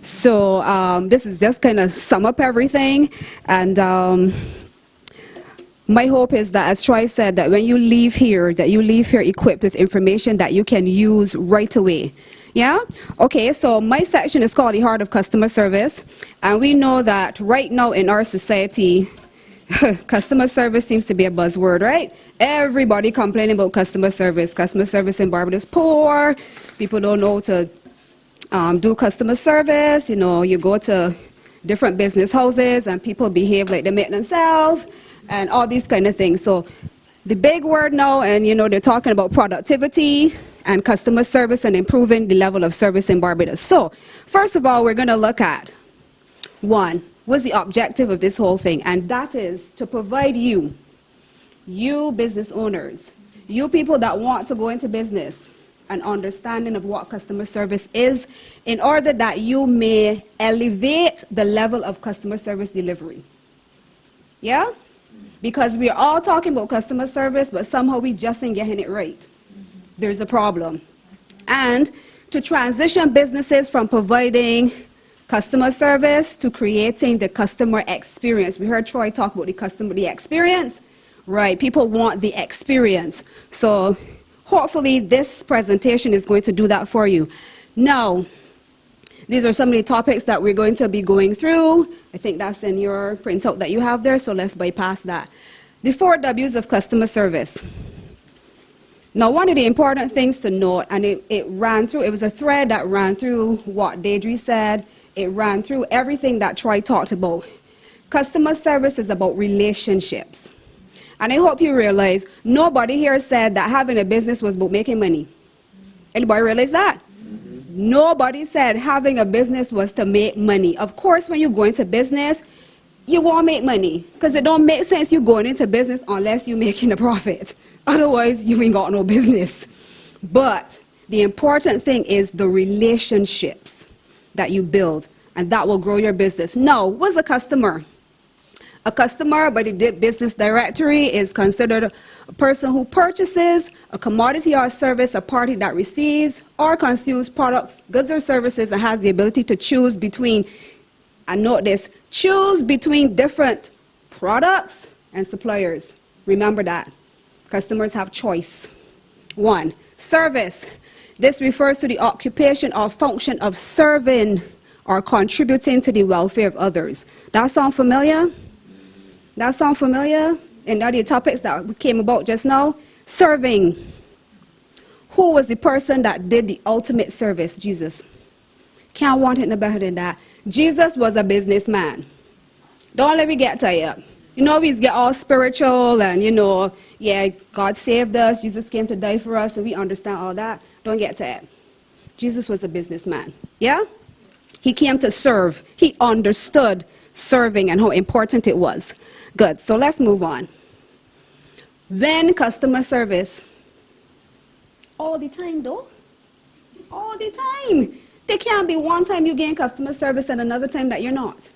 So this is just kind of sum up everything. And my hope is that, as Troy said, that when you leave here, that you leave here equipped with information that you can use right away. Yeah? Okay, so my section is called The Heart of Customer Service. And we know that right now in our society, customer service seems to be a buzzword, right? Everybody complaining about customer service. Customer service in Barbados poor. People don't know to do customer service. You know, you go to different business houses and people behave like they make themselves and all these kind of things. So the big word now, and you know, they're talking about productivity and customer service and improving the level of service in Barbados. So first of all, we're going to look at one. What's the objective of this whole thing? And that is to provide you business owners, you people that want to go into business, an understanding of what customer service is in order that you may elevate the level of customer service delivery. Yeah? Because we're all talking about customer service, but somehow we just ain't getting it right. There's a problem. And to transition businesses from providing customer service to creating the customer experience. We heard Troy talk about the experience. Right, people want the experience. So hopefully this presentation is going to do that for you. Now, these are some of the topics that we're going to be going through. I think that's in your printout that you have there, so let's bypass that. The 4 W's of customer service. Now, one of the important things to note, and it was a thread that ran through what Deidre said. It ran through everything that Troy talked about. Customer service is about relationships. And I hope you realize nobody here said that having a business was about making money. Anybody realize that? Nobody said having a business was to make money. Of course, when you go into business, you want to make money. Because it don't make sense you going into business unless you're making a profit. Otherwise, you ain't got no business. But the important thing is the relationships that you build. And that will grow your business. Now, what's a customer? A customer by the business directory is considered a person who purchases a commodity or service, a party that receives or consumes products, goods or services, and has the ability to choose between, and note this, choose between different products and suppliers. Remember that. Customers have choice. 1. Service. This refers to the occupation or function of serving or contributing to the welfare of others. That sound familiar? That sound familiar? And are the topics that came about just now? Serving. Who was the person that did the ultimate service? Jesus. Can't want it no better than that. Jesus was a businessman. Don't let me get tired. You know, we get all spiritual and, you know, yeah, God saved us. Jesus came to die for us, and we understand all that. Don't get tired. Jesus was a businessman. Yeah? He came to serve. He understood serving and how important it was. Good. So let's move on. Then customer service. All the time, though. All the time. There can't be one time you gain customer service and another time that you're not.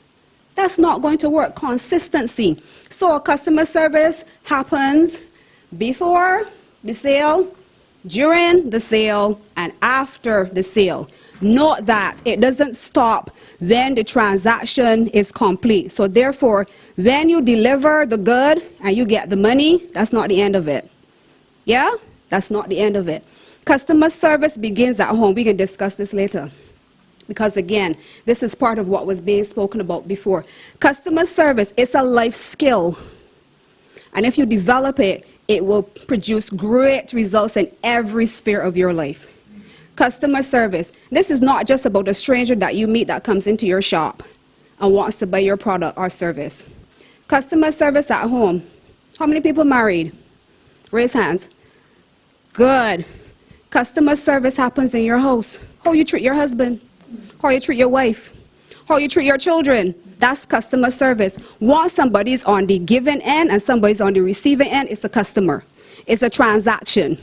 That's not going to work. Consistency. So customer service happens before the sale, during the sale, and after the sale. Note that it doesn't stop when the transaction is complete. So therefore, when you deliver the good and you get the money, that's not the end of it. Yeah? That's not the end of it. Customer service begins at home. We can discuss this later. Because again, this is part of what was being spoken about before. Customer service is a life skill. And if you develop it, it will produce great results in every sphere of your life. Customer service. This is not just about a stranger that you meet that comes into your shop and wants to buy your product or service. Customer service at home. How many people married? Raise hands. Good. Customer service happens in your house. How you treat your husband. How you treat your wife. How you treat your children. That's customer service. Once somebody's on the giving end and somebody's on the receiving end, it's a customer. It's a transaction.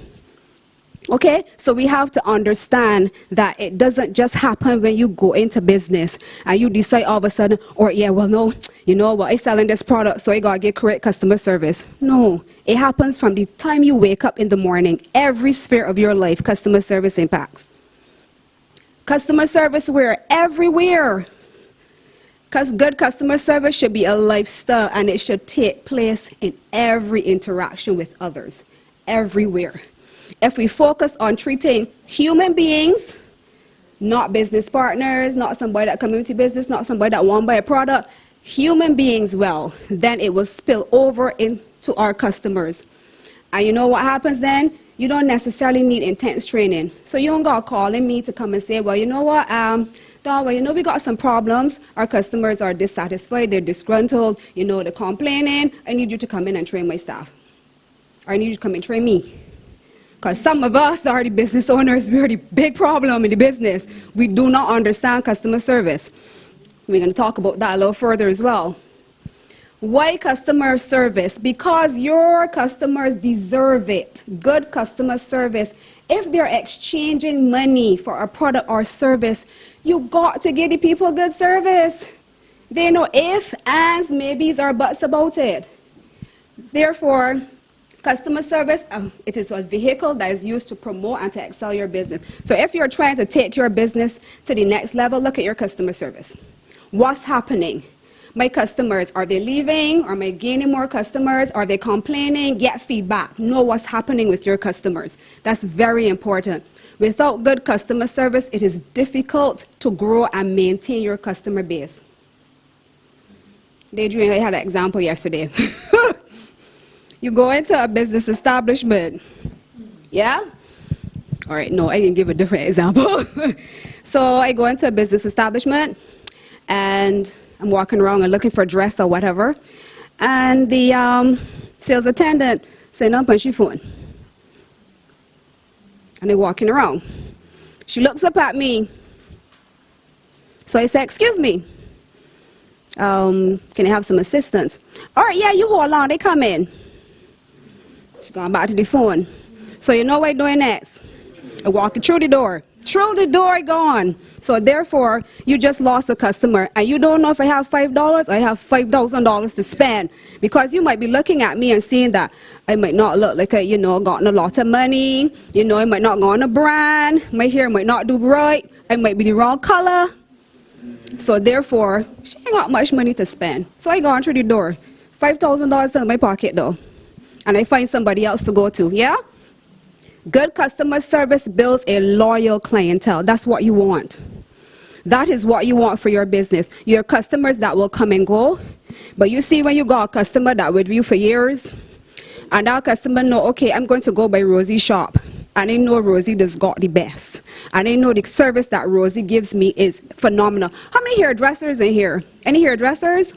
Okay, so we have to understand that it doesn't just happen when you go into business and you decide all of a sudden, or yeah, well, no, you know what, I'm selling this product, so I got to get correct customer service. No, it happens from the time you wake up in the morning. Every sphere of your life, customer service impacts. Customer service where? Everywhere. Because good customer service should be a lifestyle, and it should take place in every interaction with others, everywhere. If we focus on treating human beings, not business partners, not somebody that come into business, not somebody that want to buy a product, human beings well, then it will spill over into our customers. And you know what happens then? You don't necessarily need intense training. So you don't got calling me to come and say, well, you know what, Dawn, well, you know, we got some problems. Our customers are dissatisfied, they're disgruntled, you know, they're complaining. I need you to come in and train my staff. Or I need you to come and train me. Because some of us are the business owners, we're the big problem in the business. We do not understand customer service. We're going to talk about that a little further as well. Why customer service? Because your customers deserve it. Good customer service. If they're exchanging money for a product or service, you got to give the people good service. They know if, ands, maybes, or buts about it. Therefore, customer service, it is a vehicle that is used to promote and to excel your business. So if you're trying to take your business to the next level, look at your customer service. What's happening? My customers, are they leaving? Are they gaining more customers? Are they complaining? Get feedback. Know what's happening with your customers. That's very important. Without good customer service, it is difficult to grow and maintain your customer base. Daydream, I had an example yesterday. You go into a business establishment. Yeah? All right, no, I can give a different example. So I go into a business establishment, and I'm walking around and looking for a dress or whatever. And the sales attendant said, no, punch your phone. And they're walking around. She looks up at me. So I said, excuse me. Can I have some assistance? All right, yeah, you hold on, they come in. She's going back to the phone. So you know what I'm doing next? I'm walking through the door. Through the door, gone. So therefore, you just lost a customer. And you don't know if I have $5, I have $5,000 to spend. Because you might be looking at me and seeing that I might not look like I, gotten a lot of money. I might not go on a brand. My hair might not do right. I might be the wrong color. So therefore, she ain't got much money to spend. So I go on through the door. $5,000 in my pocket though. And I find somebody else to go to, yeah? Good customer service builds a loyal clientele. That's what you want. That is what you want for your business. Your customers that will come and go. But you see, when you got a customer that with you for years, and that customer know, okay, I'm going to go by Rosie's shop. And I know Rosie just got the best. And I know the service that Rosie gives me is phenomenal. How many hairdressers in here? Any hairdressers?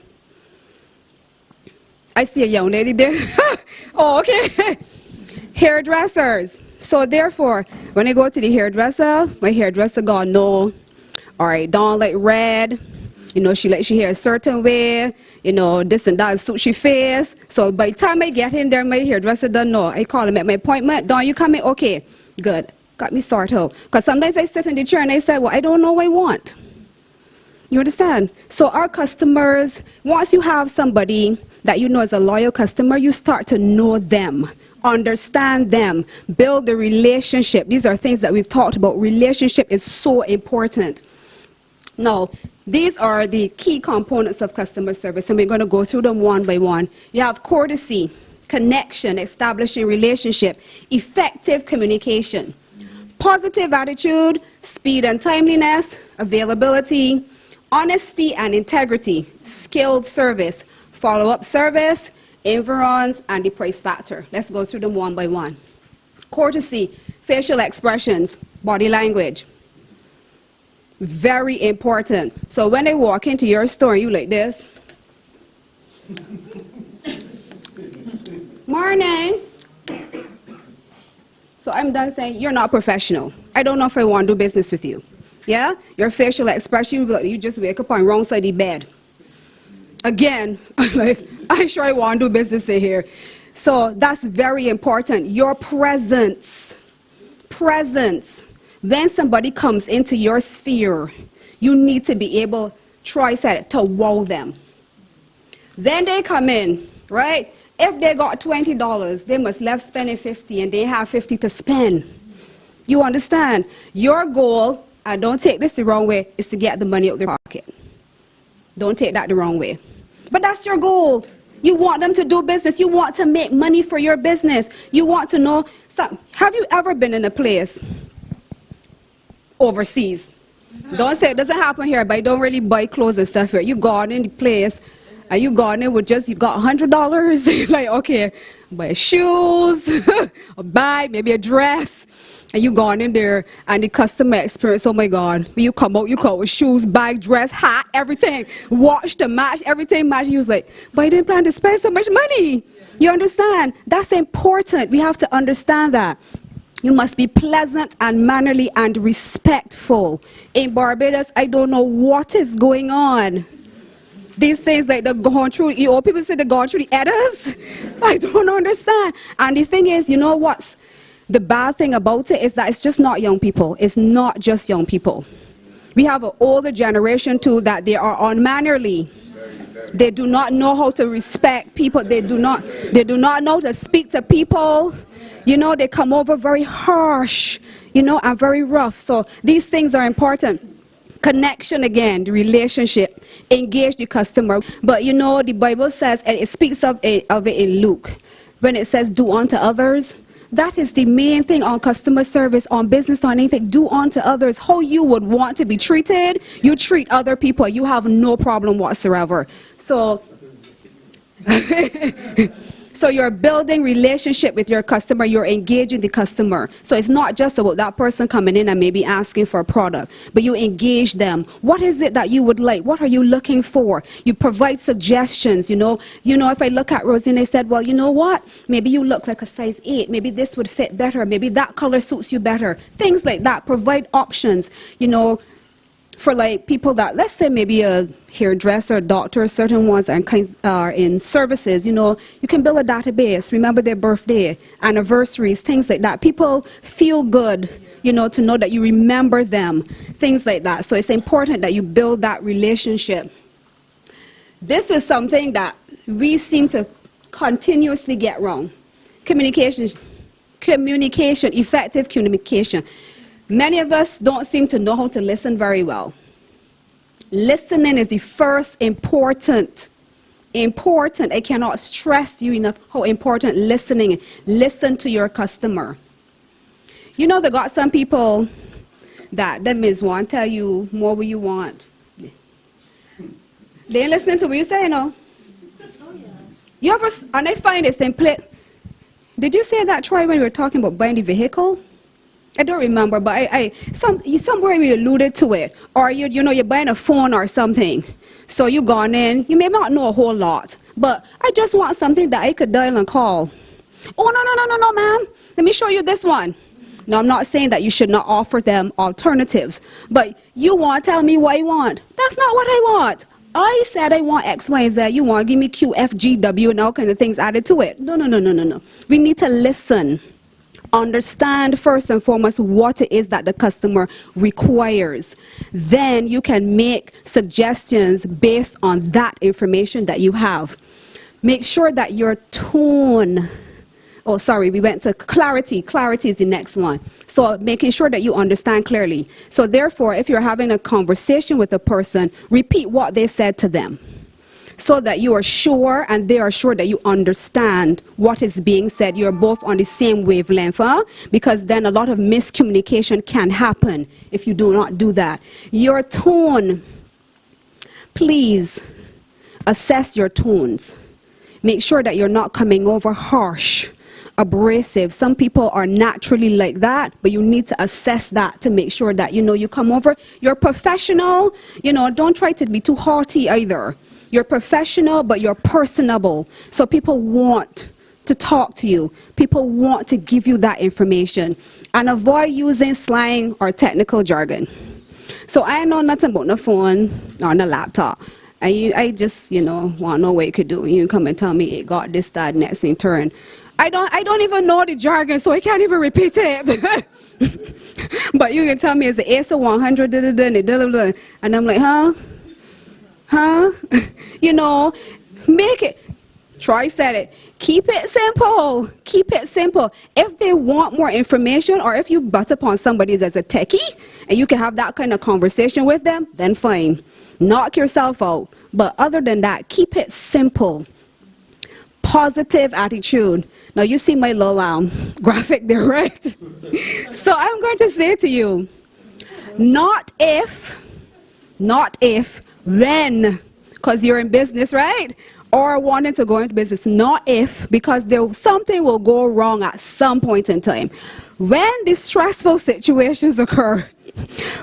I see a young lady there. Oh, okay. Hairdressers. So therefore, when I go to the hairdresser, my hairdresser gonna know, all right, Dawn like red, she likes your hair a certain way, this and that suits your face. So by the time I get in there, my hairdresser doesn't know. I call him at my appointment. Dawn, you coming? Okay, good. Got me sorted out. Because sometimes I sit in the chair and I say, well, I don't know what I want. You understand? So our customers, once you have somebody that you know is a loyal customer, you start to know them. Understand them, build the relationship. These are things that we've talked about. Relationship is so important. Now, these are the key components of customer service, and we're going to go through them one by one. You have courtesy, connection, establishing relationship, effective communication, positive attitude, speed and timeliness, availability, honesty and integrity, skilled service, follow-up service, inference, and the price factor. Let's go through them one by one. Courtesy, facial expressions, body language. Very important. So when I walk into your store, you like this. Morning. So I'm done saying, you're not professional. I don't know if I want to do business with you. Yeah? Your facial expression, you just wake up on the wrong side of the bed. Again, I'm sure I want to do business in here. So that's very important. Your presence. Presence. When somebody comes into your sphere, you need to be able, Troy said it, to wow them. Then they come in, right? If they got $20, they must left spending $50 and they have $50 to spend. You understand? Your goal and don't take this the wrong way, is to get the money out of their pocket. Don't take that the wrong way. But that's your goal. You want them to do business. You want to make money for your business. You want to know something. Have you ever been in a place overseas? Don't say it doesn't happen here, but I don't really buy clothes and stuff here. You gone in the place, and you gone in with just, you got $100. Like, okay, buy shoes, a bag, maybe a dress. And you gone in there, and the customer experience, oh my God, when you come out with shoes, bag, dress, hat, everything, watch to match, everything match. You was like, but I didn't plan to spend so much money. You understand? That's important. We have to understand that. You must be pleasant and mannerly and respectful. In Barbados, I don't know what is going on. These things like they're going through, you know, people say they're going through the editors. I don't understand. And the thing is, you know what's the bad thing about it is that it's just not young people. It's not just young people. We have an older generation too that they are unmannerly. They do not know how to respect people. They do not know how to speak to people. You know, they come over very harsh, you know, and very rough. So these things are important. Connection again, the relationship, engage the customer. But you know, the Bible says, and it speaks of it in Luke, when it says do unto others. That is the main thing on customer service, on business, on anything. Do unto others how you would want to be treated. You treat other people. You have no problem whatsoever. So, so you're building relationship with your customer. You're engaging the customer. So it's not just about that person coming in and maybe asking for a product, but you engage them. What is it that you would like? What are you looking for? You provide suggestions. You know, if I look at Rosie and I said, well, you know what? Maybe you look like a size 8. Maybe this would fit better. Maybe that color suits you better. Things like that. Provide options, you know, for like people that, let's say maybe a hairdresser, doctor, certain ones are in services, you know, you can build a database, remember their birthday, anniversaries, things like that. People feel good, you know, to know that you remember them, things like that. So it's important that you build that relationship. This is something that we seem to continuously get wrong. Communication, effective communication. Many of us don't seem to know how to listen very well. Listening is the first important. I cannot stress you enough how important listening is. Listen to your customer. You know, they got some people that means want to tell you more what you want. They ain't listening to what you say, you know. You ever, and I find it simply, did you say that, Troy, when we were talking about buying the vehicle? I don't remember, but somewhere we alluded to it. Or you're buying a phone or something. So you gone in, you may not know a whole lot, but I just want something that I could dial and call. Oh, no, ma'am. Let me show you this one. Now, I'm not saying that you should not offer them alternatives, but you want to tell me what you want. That's not what I want. I said I want X, Y, and Z. You want to give me Q, F, G, W, and all kinds of things added to it. No. We need to listen. Understand first and foremost what it is that the customer requires. Then you can make suggestions based on that information that you have. Make sure that your tone, we went to clarity. Clarity is the next one. So making sure that you understand clearly. So therefore, if you're having a conversation with a person, repeat what they said to them, so that you are sure and they are sure that you understand what is being said. You're both on the same wavelength, huh? Because then a lot of miscommunication can happen if you do not do that. Your tone, please assess your tones. Make sure that you're not coming over harsh, abrasive. Some people are naturally like that, but you need to assess that to make sure that, you come over, you're professional, don't try to be too haughty either. You're professional, but you're personable. So people want to talk to you. People want to give you that information. And avoid using slang or technical jargon. So I know nothing about the phone or the laptop. I just, want to know what you could do. You come and tell me it got this, that, next in turn. I don't even know the jargon, so I can't even repeat it. But you can tell me it's the ASA 100, and I'm like, huh? Make it. Troy said it. Keep it simple. Keep it simple. If they want more information, or if you butt upon somebody that's a techie and you can have that kind of conversation with them, then fine. Knock yourself out. But other than that, keep it simple. Positive attitude. Now you see my little graphic there, right? So I'm going to say to you, not if, when, because you're in business, right? Or wanting to go into business, not if, because something will go wrong at some point in time. When these stressful situations occur,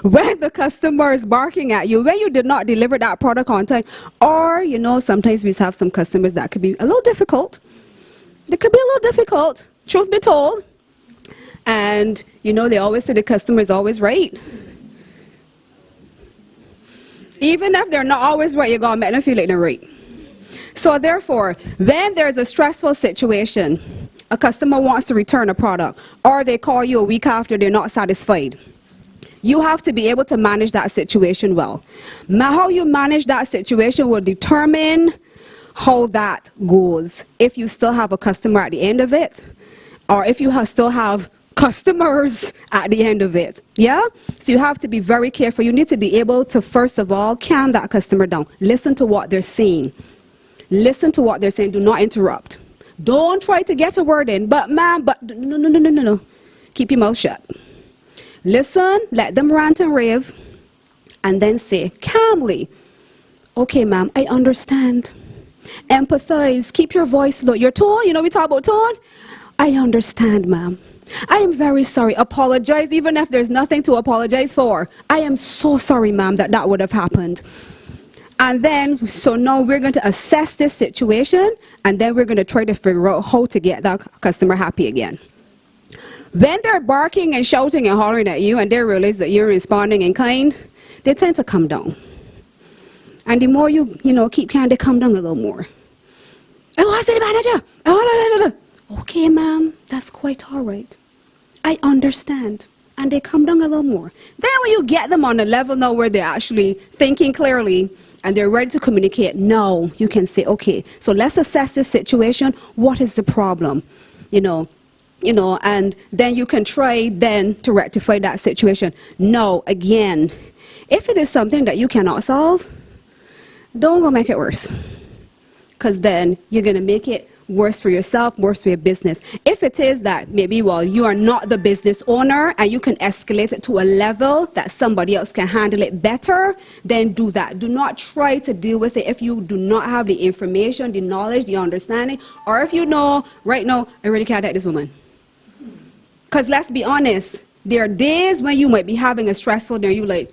when the customer is barking at you, when you did not deliver that product on time, or, sometimes we have some customers that could be a little difficult. They could be a little difficult, truth be told. And, they always say the customer is always right. Even if they're not always right, you're going to make them feel like they're right. So therefore, when there's a stressful situation, a customer wants to return a product, or they call you a week after they're not satisfied, you have to be able to manage that situation well. How you manage that situation will determine how that goes. If you still have a customer at the end of it, or if you still have customers at the end of it. Yeah? So you have to be very careful. You need to be able to, first of all, calm that customer down. Listen to what they're saying. Listen to what they're saying. Do not interrupt. Don't try to get a word in. But ma'am, no. Keep your mouth shut. Listen, let them rant and rave, and then say calmly, okay, ma'am, I understand. Empathize. Keep your voice low. Your tone, we talk about tone. I understand, ma'am. I am very sorry. Apologize, even if there's nothing to apologize for. I am so sorry, ma'am, that would have happened. And then, so now we're going to assess this situation, and then we're going to try to figure out how to get that customer happy again. When they're barking and shouting and hollering at you, and they realize that you're responding in kind, they tend to come down. And the more you keep calm, they come down a little more. Oh, I said the manager. Oh, okay, ma'am, that's quite all right. I understand. And they come down a little more. Then when you get them on a level now where they're actually thinking clearly, and they're ready to communicate, now you can say, okay, so let's assess this situation. What is the problem? And then you can try then to rectify that situation. No, again, if it is something that you cannot solve, don't go make it worse. Because then you're going to make it worse for yourself, worse for your business. If it is that maybe, you are not the business owner and you can escalate it to a level that somebody else can handle it better, then do that. Do not try to deal with it if you do not have the information, the knowledge, the understanding, or if you know, right now, I really can't take this woman. Because let's be honest, there are days when you might be having a stressful day, you're like,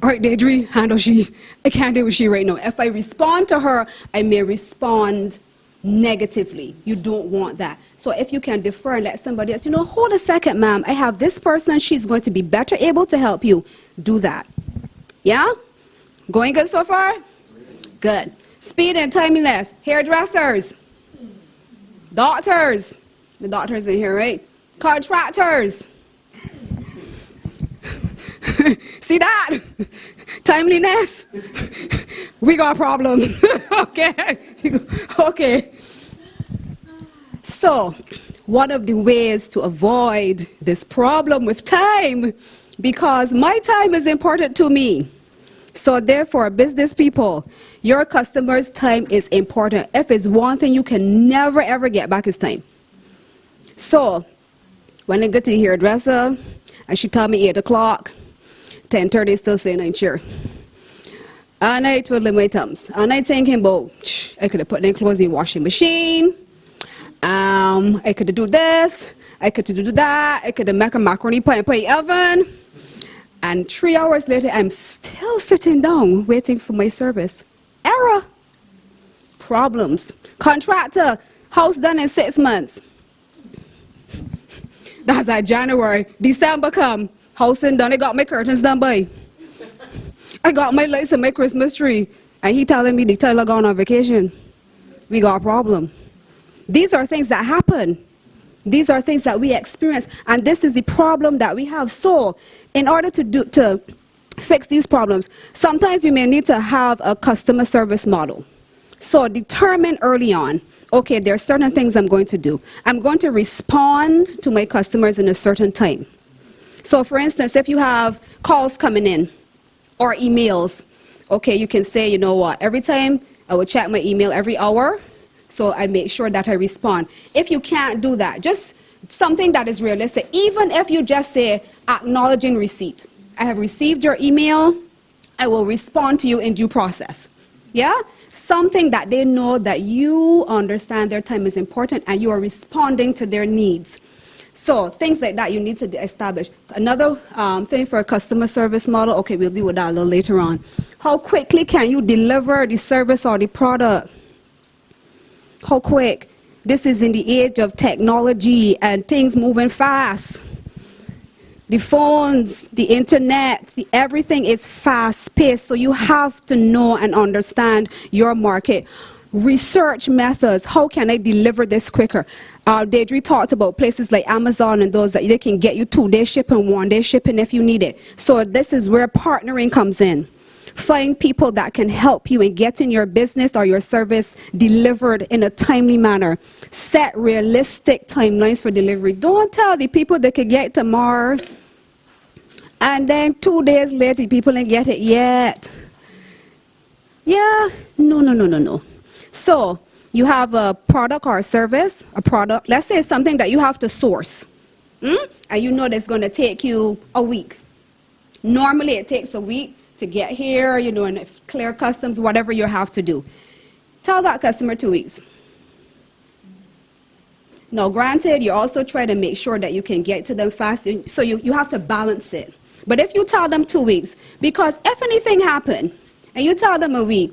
all right, Deidre, handle she. I can't deal with she right now. If I respond to her, I may respond negatively. You don't want that. So if you can defer and let somebody else, hold a second, ma'am. I have this person. She's going to be better able to help you. Do that. Yeah? Going good so far? Good. Speed and timeliness. Hairdressers. Doctors. The doctors in here, right? Contractors. See that? Timeliness. We got a problem. Okay. Okay. So, one of the ways to avoid this problem with time, because my time is important to me. So therefore, business people, your customers' time is important. If it's one thing you can never ever get back, is time. So, when I go to the hairdresser, and she told me 8 o'clock, 10:30 still saying I'm sure. And I twiddling my thumbs. And I thinking about, I could have put their clothes in the washing machine. I could do this. I could do that. I could have made a macaroni pie in the oven. And 3 hours later, I'm still sitting down waiting for my service. Error. Problems. Contractor, house done in 6 months. That's like January. December come. House done. I got my curtains done by. I got my lights and my Christmas tree. And he telling me the Tyler gone on vacation. We got a problem. These are things that happen. These are things that we experience. And this is the problem that we have. So, in order to fix these problems, sometimes you may need to have a customer service model. So determine early on, okay, there are certain things I'm going to do. I'm going to respond to my customers in a certain time. So for instance, if you have calls coming in or emails, okay, you can say, you know what, every time I will check my email every hour, so I make sure that I respond. If you can't do that, just something that is realistic, even if you just say acknowledging receipt. I have received your email, I will respond to you in due process. Yeah? Something that they know that you understand their time is important and you are responding to their needs. So things like that you need to establish. Another thing for a customer service model, okay, we'll deal with that a little later on. How quickly can you deliver the service or the product? How quick? This is in the age of technology and things moving fast. The phones, the internet, everything is fast-paced, so you have to know and understand your market. Research methods, how can I deliver this quicker? Deidre talked about places like Amazon and those that they can get you 2-day shipping, 1-day shipping if you need it. So this is where partnering comes in. Find people that can help you in getting your business or your service delivered in a timely manner. Set realistic timelines for delivery. Don't tell the people they can get it tomorrow, and then 2 days later, people ain't get it yet. Yeah, no. So you have a product or a service, a product, let's say it's something that you have to source, and you know that's going to take you a week. Normally it takes a week to get here, you know, and clear customs, whatever you have to do. Tell that customer 2 weeks. Now, granted, you also try to make sure that you can get to them fast, so you have to balance it. But if you tell them 2 weeks, because if anything happened, and you tell them a week,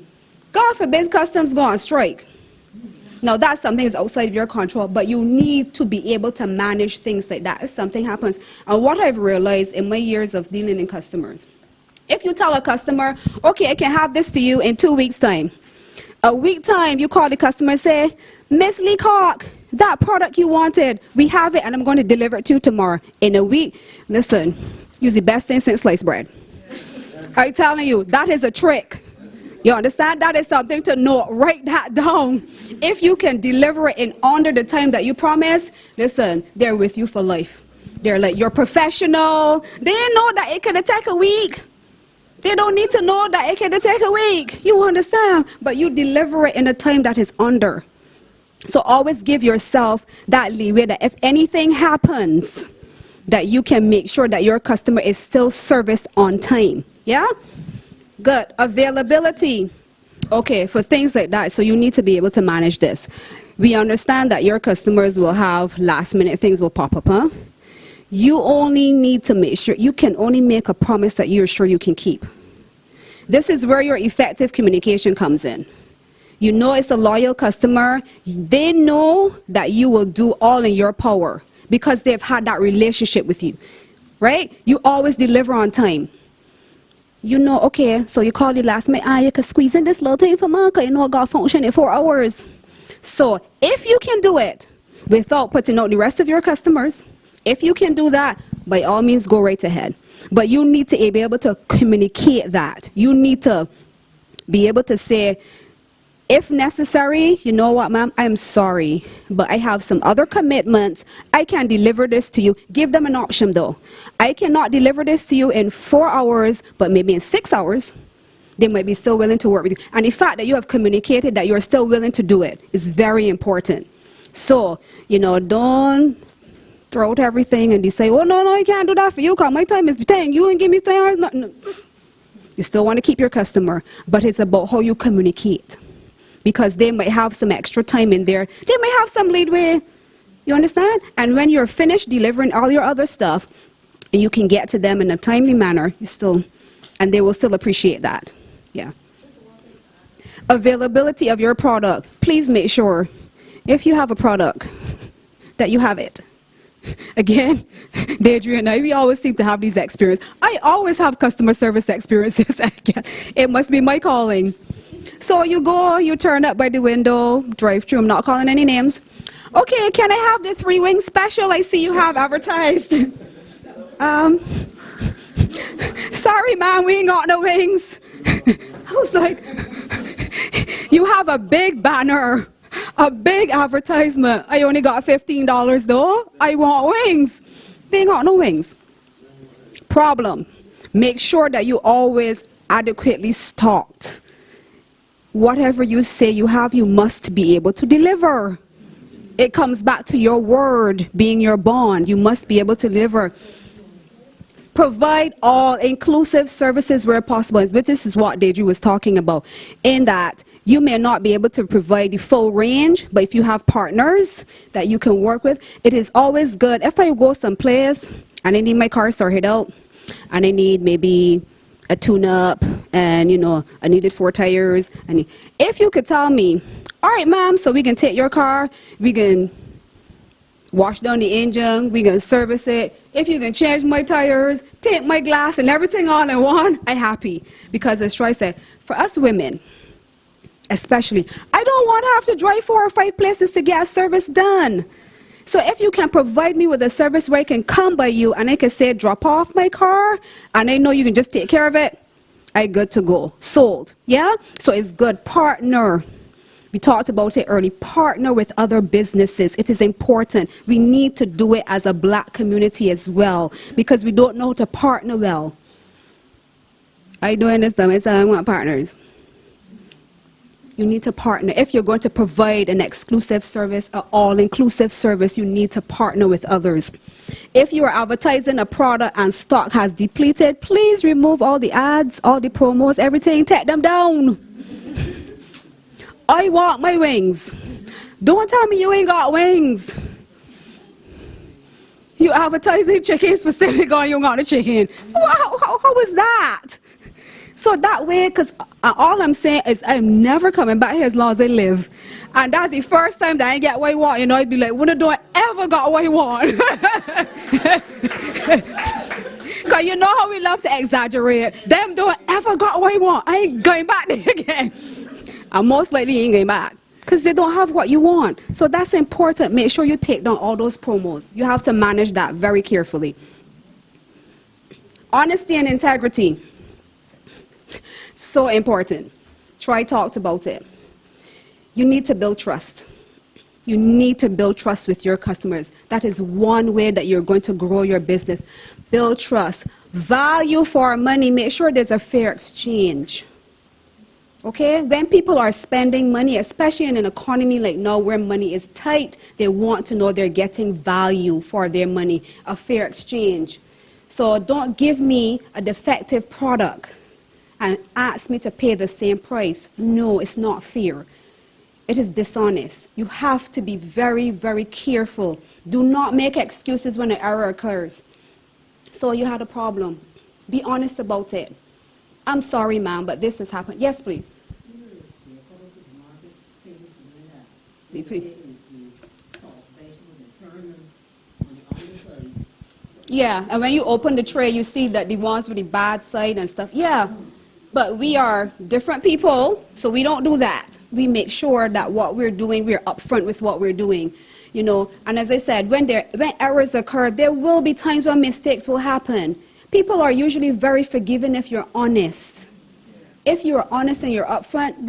God forbid customs go on strike. Now, that's something that's outside of your control, but you need to be able to manage things like that if something happens. And what I've realized in my years of dealing in customers, if you tell a customer, okay, I can have this to you in 2 weeks' time. A week time, you call the customer and say, Miss Leacock, that product you wanted, we have it and I'm going to deliver it to you tomorrow. In a week, listen, use the best thing since sliced bread. I'm telling you, that is a trick. You understand? That is something to know. Write that down. If you can deliver it in under the time that you promised, listen, they're with you for life. They're like, you're professional. They know that it can take a week. They don't need to know that it can take a week. You understand? But you deliver it in a time that is under. So always give yourself that leeway that if anything happens, that you can make sure that your customer is still serviced on time. Yeah? Good. Availability. Okay, for things like that, so you need to be able to manage this. We understand that your customers will have last-minute things will pop up, huh? You only need to make sure, you can only make a promise that you're sure you can keep. This is where your effective communication comes in. You know it's a loyal customer. They know that you will do all in your power because they've had that relationship with you, right? You always deliver on time. You know, okay, so you call the last minute, you can squeeze in this little thing for me, because you know I got function in 4 hours. So if you can do it without putting out the rest of your customers, if you can do that, by all means, go right ahead. But you need to be able to communicate that. You need to be able to say, if necessary, you know what, ma'am, I'm sorry, but I have some other commitments. I can deliver this to you. Give them an option, though. I cannot deliver this to you in 4 hours, but maybe in 6 hours. They might be still willing to work with you. And the fact that you have communicated that you're still willing to do it is very important. So, you know, don't throw out everything and say, oh, no, I can't do that for you because my time is 10. You ain't give me 10 hours. No. You still want to keep your customer, but it's about how you communicate. Because they might have some extra time in there. They might have some leeway. You understand? And when you're finished delivering all your other stuff, and you can get to them in a timely manner, and they will still appreciate that. Yeah. Availability of your product. Please make sure, if you have a product, that you have it. Again, Deidre and we always seem to have these experiences. I always have customer service experiences. It must be my calling. So you go, you turn up by the window, drive through, I'm not calling any names. Okay, can I have the 3-wing special I see you have advertised? Sorry, ma'am, we ain't got no wings. I was like, You have a big banner, a big advertisement. I only got $15 though. I want wings. They ain't got no wings. Problem. Make sure that you always adequately stocked. Whatever you say you have, you must be able to deliver. It comes back to your word being your bond. You must be able to deliver. Provide all inclusive services where possible. But this is what Deidre was talking about. In that you may not be able to provide the full range, but if you have partners that you can work with, it is always good. If I go someplace and I need my car sorted out, and I need maybe a tune-up, and I needed 4 tires. If you could tell me, all right, ma'am, so we can take your car, we can wash down the engine, we can service it. If you can change my tires, take my glass and everything all in one, I'm happy. Because as Troy said, for us women, especially, I don't want to have to drive 4 or 5 places to get a service done. So if you can provide me with a service where I can come by you and I can say, drop off my car, and I know you can just take care of it, I'm good to go. Sold. Yeah? So it's good. Partner. We talked about it early. Partner with other businesses. It is important. We need to do it as a black community as well, because we don't know how to partner well. I don't understand. I said I want partners. You need to partner. If you're going to provide an exclusive service, an all-inclusive service, you need to partner with others. If you are advertising a product and stock has depleted, please remove all the ads, all the promos, everything. Take them down. I want my wings. Don't tell me you ain't got wings. You advertising chicken specifically going, you got the chicken. How is that? So that way, because all I'm saying is I'm never coming back here as long as I live. And that's the first time that I get what I want. I'd be like, when do I ever got what I want? Because you know how we love to exaggerate. Them don't ever got what I want. I ain't going back there again. And most likely you ain't going back. Because they don't have what you want. So that's important. Make sure you take down all those promos. You have to manage that very carefully. Honesty and integrity. So important. Troy talked about it. You need to build trust. You need to build trust with your customers. That is one way that you're going to grow your business. Build trust. Value for money. Make sure there's a fair exchange. Okay? When people are spending money, especially in an economy like now where money is tight, they want to know they're getting value for their money. A fair exchange. So don't give me a defective product and ask me to pay the same price. No, it's not fair. It is dishonest. You have to be very, very careful. Do not make excuses when an error occurs. So you had a problem. Be honest about it. I'm sorry, ma'am, but this has happened. Yes, please. Yeah, and when you open the tray, you see that the ones with the bad side and stuff. Yeah. But we are different people, so we don't do that. We make sure that what we're doing, we're upfront with what we're doing. And as I said, when errors occur, there will be times when mistakes will happen. People are usually very forgiving if you're honest. If you're honest and you're upfront,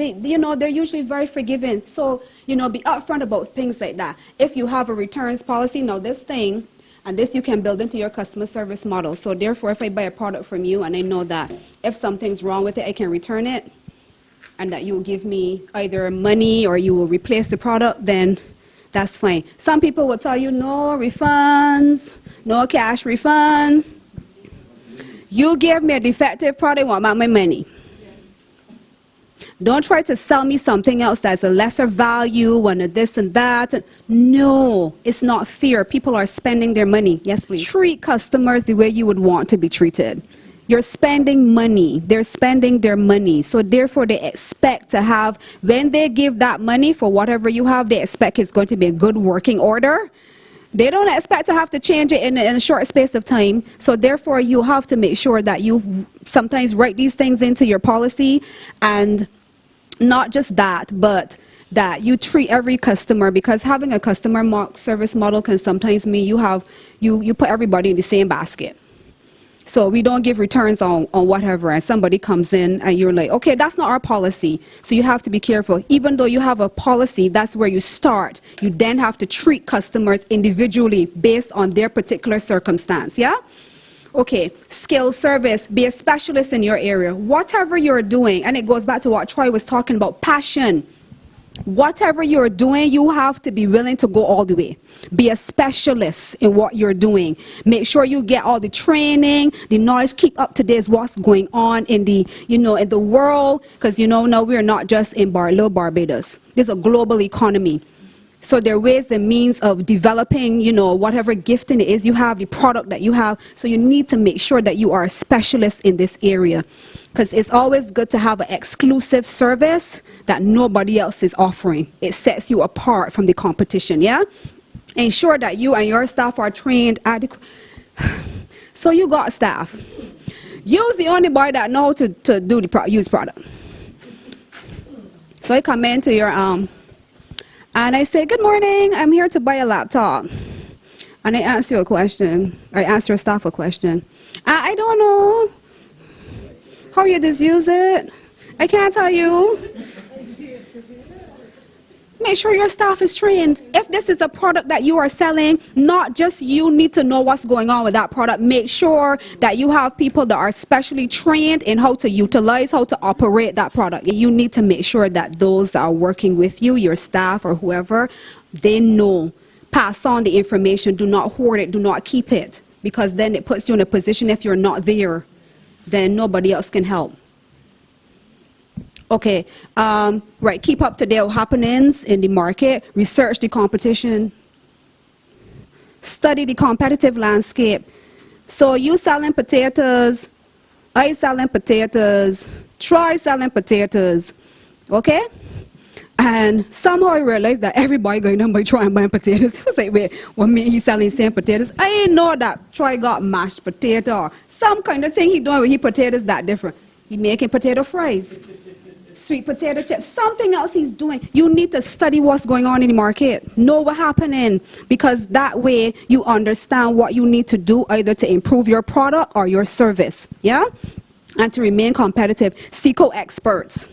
they're usually very forgiving. So, be upfront about things like that. If you have a returns policy, now this thing, and this you can build into your customer service model. So therefore, if I buy a product from you and I know that if something's wrong with it, I can return it, and that you'll give me either money or you will replace the product, then that's fine. Some people will tell you no refunds, no cash refund. You give me a defective product, I want back my money. Don't try to sell me something else that's a lesser value, one of this and that. No, it's not fair. People are spending their money. Yes, please. Treat customers the way you would want to be treated. You're spending money. They're spending their money. So therefore, they expect to have, when they give that money for whatever you have, they expect it's going to be a good working order. They don't expect to have to change it in a short space of time. So therefore, you have to make sure that you sometimes write these things into your policy, and not just that, but that you treat every customer, because having a customer service model can sometimes mean you put everybody in the same basket. So we don't give returns on whatever, and somebody comes in and you're like, okay, that's not our policy. So you have to be careful. Even though you have a policy, that's where you start. You then have to treat customers individually based on their particular circumstance, yeah? Okay, skill service, be a specialist in your area. Whatever you're doing, and it goes back to what Troy was talking about, passion. Whatever you're doing, you have to be willing to go all the way. Be a specialist in what you're doing. Make sure you get all the training, the knowledge, keep up to date with what's going on in the, in the world, because now we're not just in little Barbados. There's a global economy. So there are ways and means of developing, whatever gifting it is you have, the product that you have. So you need to make sure that you are a specialist in this area. Because it's always good to have an exclusive service that nobody else is offering. It sets you apart from the competition, yeah? Ensure that you and your staff are trained adequately. So you got staff. Use the only boy that know to do the use product. So I come into your and I say, good morning, I'm here to buy a laptop. And I ask you a question. I ask your staff a question. I don't know how you just use it. I can't tell you. Make sure your staff is trained. If this is a product that you are selling, not just you need to know what's going on with that product. Make sure that you have people that are specially trained in how to utilize, how to operate that product. You need to make sure that those that are working with you, your staff or whoever, they know. Pass on the information. Do not hoard it. Do not keep it. Because then it puts you in a position, if you're not there, then nobody else can help. Okay, right, keep up to date with happenings in the market, research the competition, study the competitive landscape. So you selling potatoes, I selling potatoes, Troy selling potatoes, okay? And somehow I realized that everybody going down by Troy and buying potatoes. It was like, wait, what mean you selling same potatoes? I didn't know that Troy got mashed potato or some kind of thing he doing with his potatoes that different. He making potato fries. Sweet potato chips, something else he's doing. You need to study what's going on in the market. Know what's happening, because that way you understand what you need to do either to improve your product or your service, yeah? And to remain competitive. Seek out experts.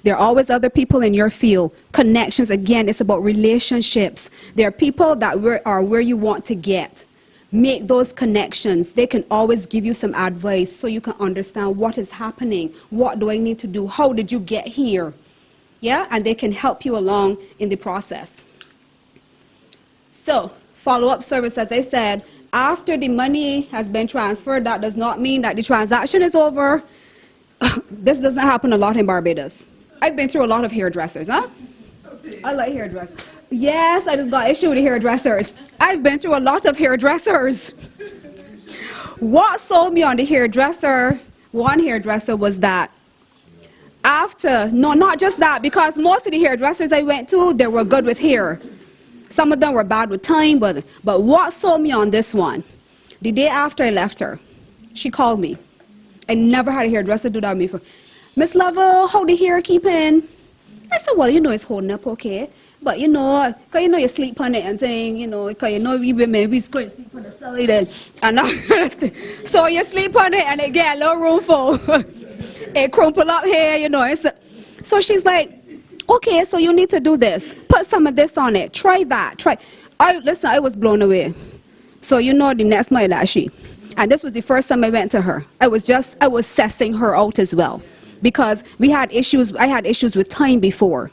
There are always other people in your field. Connections, again, it's about relationships. There are people that are where you want to get. Make those connections. They can always give you some advice so you can understand what is happening. What do I need to do? How did you get here? Yeah, and they can help you along in the process. So, follow-up service, as I said, after the money has been transferred, that does not mean that the transaction is over. This doesn't happen a lot in Barbados. I've been through a lot of hairdressers, huh? I like hairdressers. Yes, I just got issue with the hairdressers. I've been through a lot of hairdressers. What sold me on the hairdresser, one hairdresser, was that after, no, not just that, because most of the hairdressers I went to, they were good with hair. Some of them were bad with time, but what sold me on this one, the day after I left her, she called me. I never had a hairdresser do that with me before. Miss Lovell, how the hair keeping? I said, well, it's holding up okay. But, because you sleep on it and thing, because we women, we going to sleep on the side and that kind of thing. So you sleep on it and it get a little room full. It crumple up here, So she's like, okay, so you need to do this. Put some of this on it. Try that. Listen, I was blown away. So the next night actually. And this was the first time I went to her. I was sussing her out as well. Because I had issues with time before.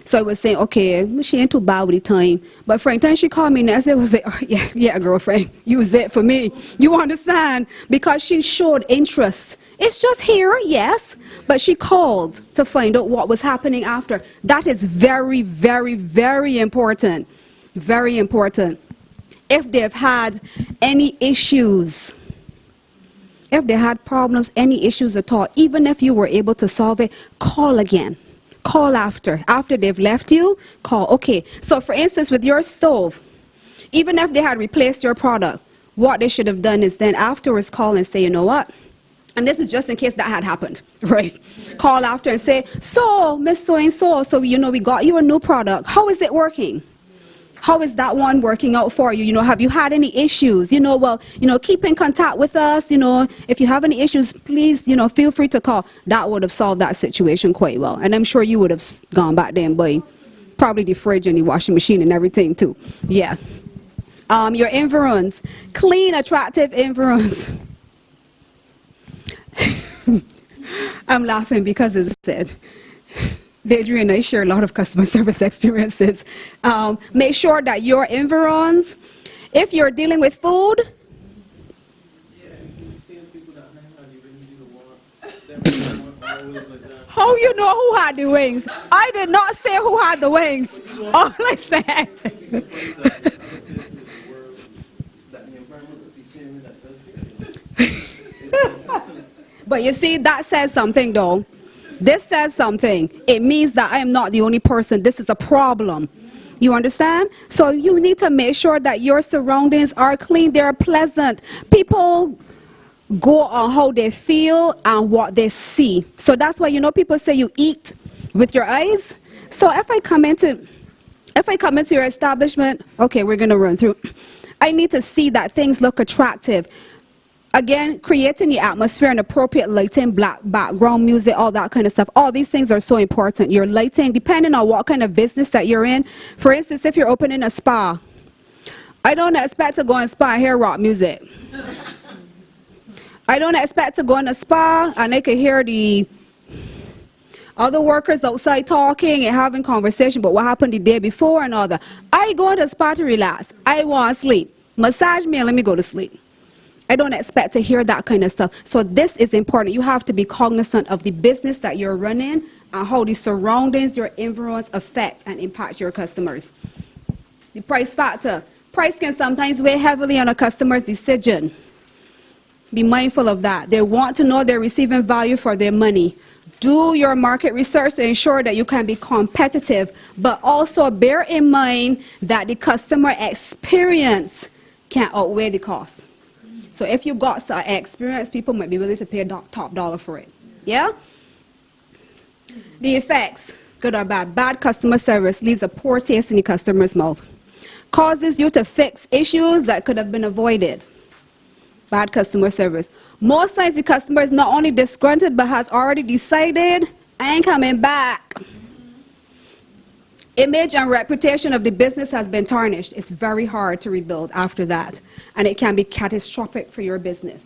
So I was saying, okay, she ain't too bad with the time. But for the time she called me next day, I was like, oh, yeah, girlfriend, use it for me. You understand? Because she showed interest. It's just here, yes, but she called to find out what was happening after. That is very, very, very important. Very important. If they've had any issues, if they had problems, any issues at all, even if you were able to solve it, call again. Call after they've left you, call. Okay, so for instance, with your stove, even if they had replaced your product, what they should have done is then afterwards call and say, you know what? And this is just in case that had happened, right? Call after and say, so, Miss So-and-so, we got you a new product. How is it working? How is that one working out for you? Have you had any issues? Keep in contact with us. If you have any issues, please, feel free to call. That would have solved that situation quite well. And I'm sure you would have gone back there and buy probably the fridge and the washing machine and everything too. Yeah. Your environs. Clean, attractive environs. I'm laughing because, as I said, Deidre and I share a lot of customer service experiences. Make sure that your environs, if you're dealing with food, how you know who had the wings? I did not say who had the wings. All I said. But you see, that says something though. This says something. It means that I am not the only person. This is a problem. You understand? So you need to make sure that your surroundings are clean. They're pleasant. People go on how they feel and what they see. So that's why, people say you eat with your eyes. So if I come into your establishment, okay, we're going to run through. I need to see that things look attractive. Again, creating the atmosphere and appropriate lighting, black background music, all that kind of stuff. All these things are so important. Your lighting, depending on what kind of business that you're in. For instance, if you're opening a spa, I don't expect to go in a spa and hear rock music. I don't expect to go in a spa and I can hear the other workers outside talking and having conversation about what happened the day before and all that. I go to the spa to relax. I want to sleep. Massage me and let me go to sleep. I don't expect to hear that kind of stuff. So this is important. You have to be cognizant of the business that you're running and how the surroundings, your environs affect and impact your customers. The price factor. Price can sometimes weigh heavily on a customer's decision. Be mindful of that. They want to know they're receiving value for their money. Do your market research to ensure that you can be competitive, but also bear in mind that the customer experience can outweigh the cost. So if you got some experience, people might be willing to pay top dollar for it. Yeah? The effects, good or bad. Bad customer service leaves a poor taste in the customer's mouth. Causes you to fix issues that could have been avoided. Bad customer service. Most times the customer is not only disgruntled, but has already decided, I ain't coming back. Image and reputation of the business has been tarnished. It's very hard to rebuild after that, and it can be catastrophic for your business.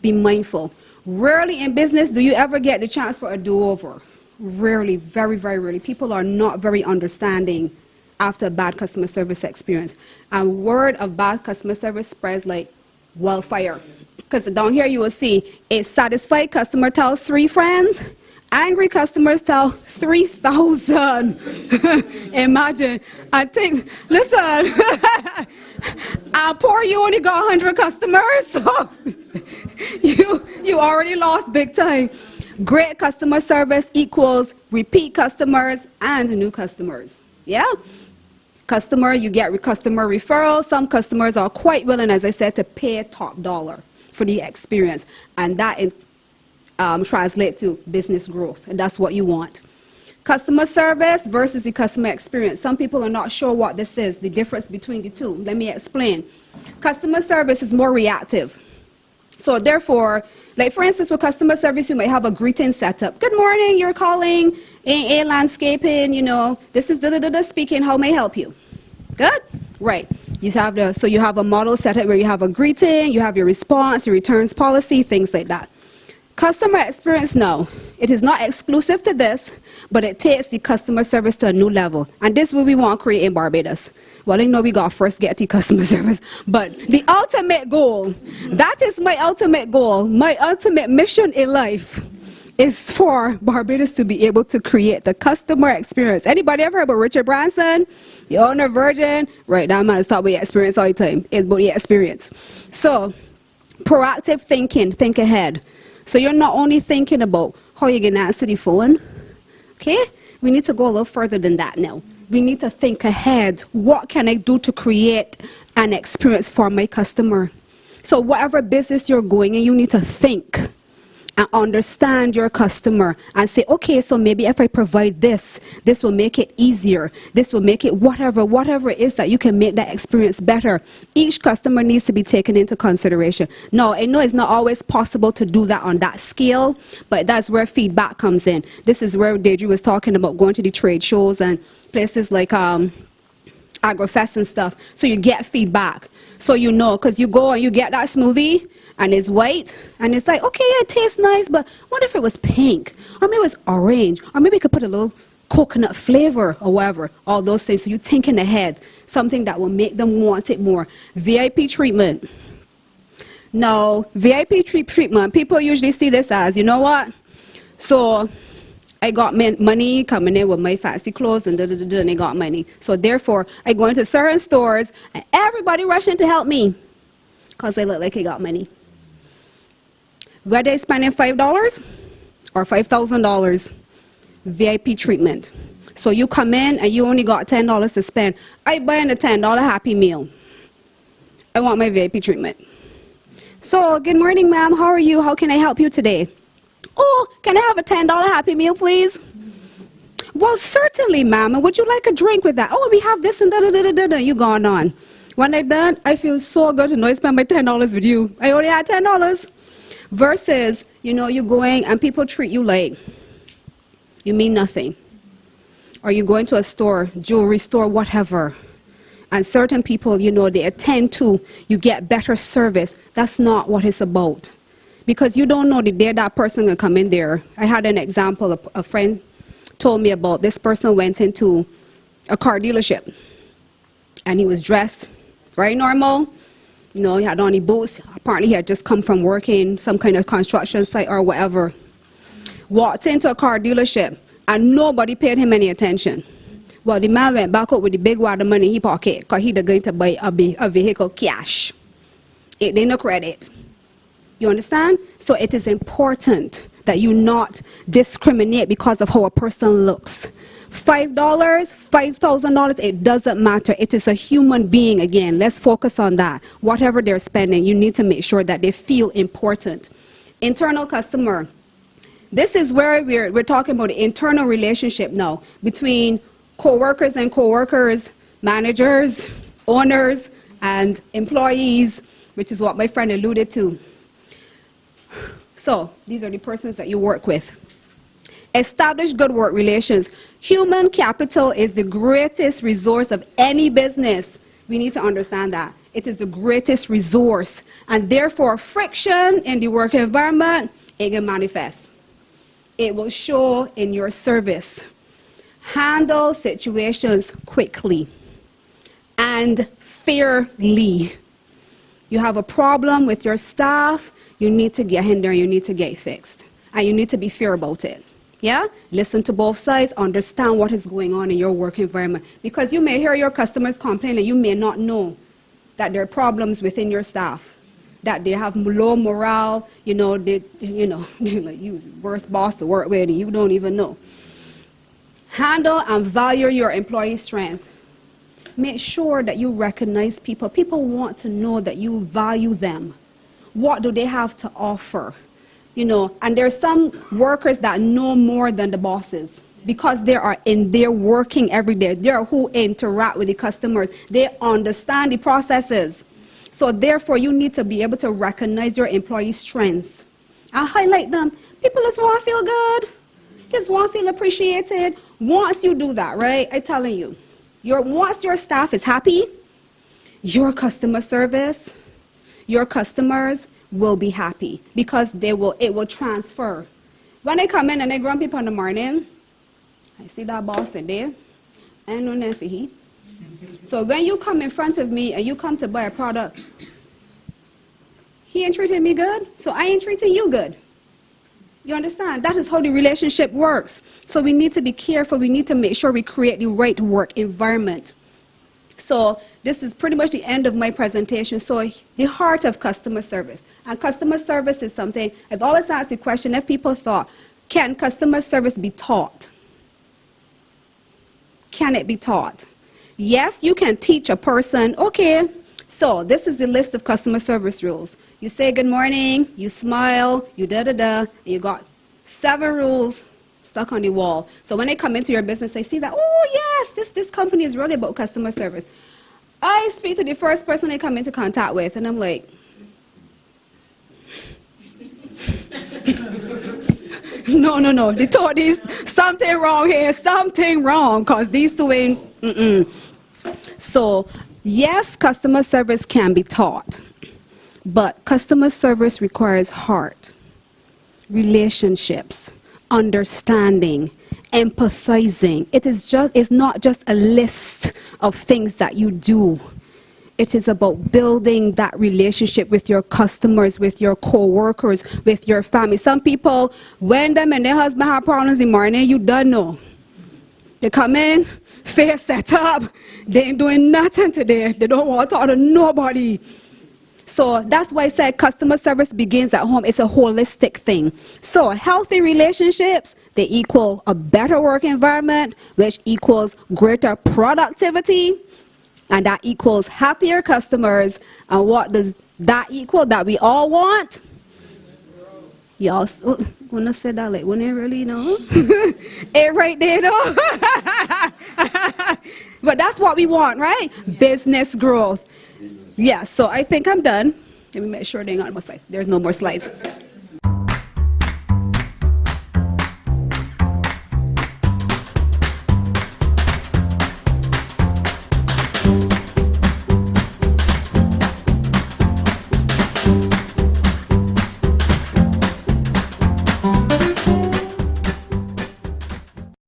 Be mindful. Rarely in business do you ever get the chance for a do-over. Rarely, very, very rarely. People are not very understanding after a bad customer service experience. And word of bad customer service spreads like wildfire. Because down here you will see a satisfied customer tells 3 friends. Angry customers tell 3,000. Imagine. I think, listen, poor you only got 100 customers, so you already lost big time. Great customer service equals repeat customers and new customers. Yeah? Customer, you get customer referrals. Some customers are quite willing, as I said, to pay top dollar for the experience. And that translate to business growth, and that's what you want. Customer service versus the customer experience. Some people are not sure what this is, the difference between the two. Let me explain. Customer service is more reactive. So therefore, like for instance, with customer service, you might have a greeting setup. Good morning, you're calling AA Landscaping, this is da-da-da-da speaking, how may I help you? Good? Right. You have a model setup where you have a greeting, you have your response, your returns policy, things like that. Customer experience, no. It is not exclusive to this, but it takes the customer service to a new level. And this is what we want to create in Barbados. Well, I know we got to first get the customer service, but the ultimate goal, that is my ultimate goal. My ultimate mission in life is for Barbados to be able to create the customer experience. Anybody ever heard about Richard Branson, the owner of Virgin? Right, that man is talking about your experience all the time. It's about your experience. So, proactive thinking, think ahead. So you're not only thinking about how you're going to answer the phone, okay? We need to go a little further than that now. We need to think ahead. What can I do to create an experience for my customer? So whatever business you're going in, you need to think and understand your customer and say, okay, so maybe if I provide this, this will make it easier. This will make it whatever it is that you can make that experience better. Each customer needs to be taken into consideration. Now, I know it's not always possible to do that on that scale, but that's where feedback comes in. This is where Deidre was talking about going to the trade shows and places like AgroFest and stuff. So you get feedback. So you know, because you go and you get that smoothie, and it's white, and it's like, okay, it tastes nice, but what if it was pink? Or maybe it was orange, or maybe you could put a little coconut flavor or whatever, all those things. So you're thinking ahead, something that will make them want it more. VIP treatment. Now, VIP treatment, people usually see this as, you know what? So I got money coming in with my fancy clothes and and I got money. So therefore, I go into certain stores and everybody rushing to help me because they look like I got money. Whether they're spending $5 or $5,000, VIP treatment. So you come in and you only got $10 to spend. I buy a $10 Happy Meal. I want my VIP treatment. So, good morning, ma'am. How are you? How can I help you today? Oh, can I have a $10 Happy Meal, please? Well, certainly, ma'am. And would you like a drink with that? Oh, we have this and da-da-da-da-da. You gone on. When I'm done, I feel so good to know I spent my $10 with you. I only had $10. Versus, you know, you're going and people treat you like you mean nothing. Or you go into a store, jewelry store, whatever. And certain people, you know, they attend to, you get better service. That's not what it's about. Because you don't know the day that person will come in there. I had an example, a friend told me about this person went into a car dealership. And he was dressed very normal. You know, he had on the boots. Apparently he had just come from working some kind of construction site or whatever. Walked into a car dealership and nobody paid him any attention. Well, the man went back up with the big wad of money in his pocket because he was going to buy a vehicle cash. It didn't no credit. You understand? So it is important that you not discriminate because of how a person looks. $5, $5,000, it doesn't matter. It is a human being again. Let's focus on that. Whatever they're spending, you need to make sure that they feel important. Internal customer. This is where we're talking about the internal relationship now between co-workers and co-workers, managers, owners, and employees, which is what my friend alluded to. So these are the persons that you work with. Establish good work relations. Human capital is the greatest resource of any business. We need to understand that. It is the greatest resource. And therefore, friction in the work environment, it can manifest. It will show in your service. Handle situations quickly and fairly. You have a problem with your staff, you need to get in there, you need to get it fixed. And you need to be fair about it. Yeah? Listen to both sides, understand what is going on in your work environment. Because you may hear your customers complain and you may not know that there are problems within your staff. That they have low morale, you know, they're like you worst boss to work with and you don't even know. Handle and value your employee strength. Make sure that you recognize people. People want to know that you value them. What do they have to offer? You know, and there's some workers that know more than the bosses because they're working every day. They're who interact with the customers. They understand the processes. So therefore, you need to be able to recognize your employee strengths and highlight them. People just want to feel good. Just want to feel appreciated. Once you do that, right, I'm telling you, once your staff is happy, your customer service, your customers will be happy because it will transfer. When I come in and I grumpy up in the morning, I see that boss in there, I know nothing for he. So when you come in front of me and you come to buy a product, he ain't treating me good, so I ain't treating you good. You understand? That is how the relationship works. So we need to be careful. We need to make sure we create the right work environment. So this is pretty much the end of my presentation. So the heart of customer service. And customer service is something, I've always asked the question, if people thought, can customer service be taught? Can it be taught? Yes, you can teach a person, okay, so this is the list of customer service rules. You say good morning, you smile, you da-da-da, and you got 7 rules stuck on the wall. So when they come into your business, they see that, oh yes, this company is really about customer service. I speak to the first person they come into contact with, and I'm like, no, they told these something wrong here, something wrong, because these two ain't, So, yes, customer service can be taught, but customer service requires heart, relationships, understanding, empathizing. It's not just a list of things that you do. It is about building that relationship with your customers, with your co-workers, with your family. Some people, when them and their husband have problems in the morning, you don't know. They come in, face set up, they ain't doing nothing today. They don't want to talk to nobody. So that's why I said customer service begins at home. It's a holistic thing. So healthy relationships, they equal a better work environment, which equals greater productivity, and that equals happier customers. And what does that equal that we all want? Y'all wanna say that like when they really know? It right there though. But that's what we want, right? Business growth. Yeah, so I think I'm done. Let me make sure they ain't got more slides. There's no more slides.